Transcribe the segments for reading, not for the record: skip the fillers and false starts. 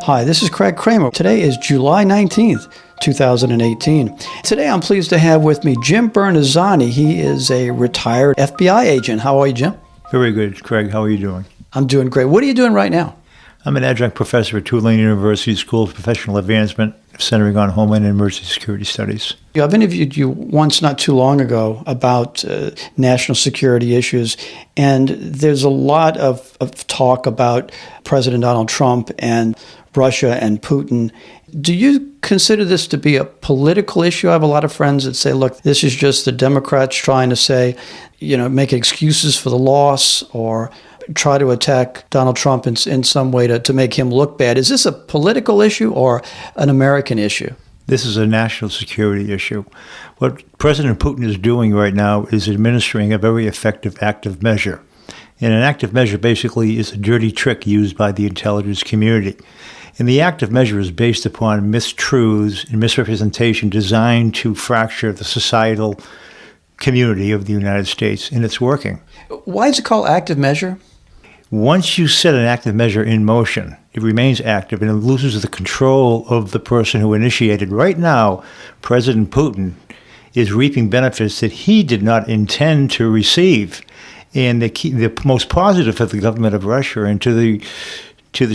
Hi, this is Craig Kramer. Today is July 19th, 2018. Today I'm pleased to have with me Jim Bernazzani. He is a retired FBI agent. How are you, Jim? Very good, Craig. How are you doing? I'm doing great. What are you doing right now? I'm an adjunct professor at Tulane University School of Professional Advancement, centering on Homeland and Emergency Security Studies. I've interviewed you once not too long ago about national security issues, and there's a lot of talk about President Donald Trump and Russia and Putin. Do you consider this to be a political issue? I have a lot of friends that say, look, this is just the Democrats trying to say, make excuses for the loss or try to attack Donald Trump in some way to make him look bad. Is this a political issue or an American issue? This is a national security issue. What President Putin is doing right now is administering a very effective active measure. And an active measure basically is a dirty trick used by the intelligence community. And the active measure is based upon mistruths and misrepresentation designed to fracture the societal community of the United States, and it's working. Why is it called active measure? Once you set an active measure in motion, it remains active and it loses the control of the person who initiated. Right now, President Putin is reaping benefits that he did not intend to receive. And the most positive for the government of Russia and to the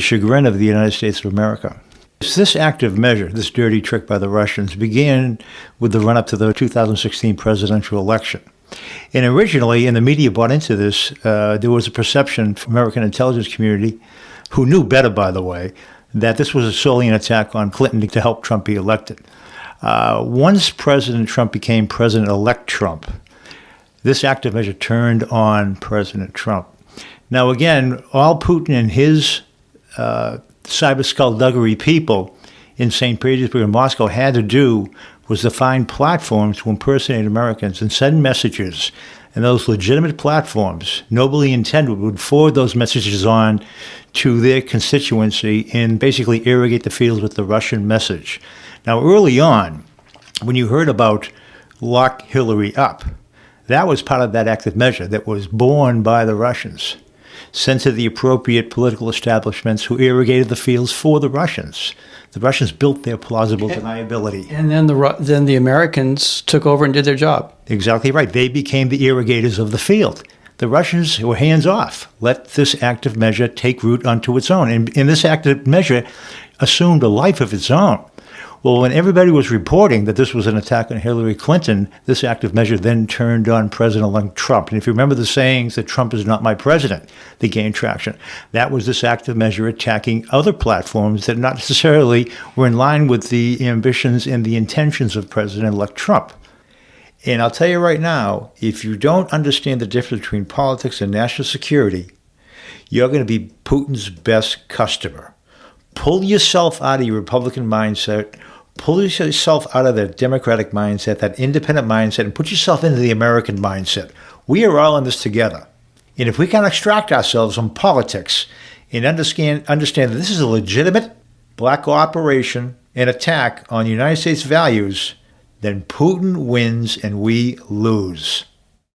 chagrin of the United States of America. This active measure, this dirty trick by the Russians, began with the run-up to the 2016 presidential election. And originally, and the media bought into this, there was a perception from the American intelligence community, who knew better, by the way, that this was solely an attack on Clinton to help Trump be elected. Once President Trump became President-elect Trump, this active measure turned on President Trump. Now, again, all Putin and his cyber skullduggery people in St. Petersburg and Moscow had to do was to find platforms to impersonate Americans and send messages. And those legitimate platforms, nobly intended, would forward those messages on to their constituency and basically irrigate the fields with the Russian message. Now, early on, when you heard about Lock Hillary Up, that was part of that active measure that was born by the Russians, sent to the appropriate political establishments who irrigated the fields for the Russians. The Russians built their plausible deniability. And then the Americans took over and did their job. Exactly right. They became the irrigators of the field. The Russians were hands off. Let this active measure take root unto its own. And this active measure assumed a life of its own. Well, when everybody was reporting that this was an attack on Hillary Clinton, this active measure then turned on President-elect Trump. And if you remember the sayings that Trump is not my president, they gained traction. That was this active measure attacking other platforms that not necessarily were in line with the ambitions and the intentions of President-elect Trump. And I'll tell you right now, if you don't understand the difference between politics and national security, you're going to be Putin's best customer. Pull yourself out of your Republican mindset, pull yourself out of that Democratic mindset, that independent mindset, and put yourself into the American mindset. We are all in this together. And if we can extract ourselves from politics and understand that this is a legitimate black operation and attack on the United States values, then Putin wins and we lose.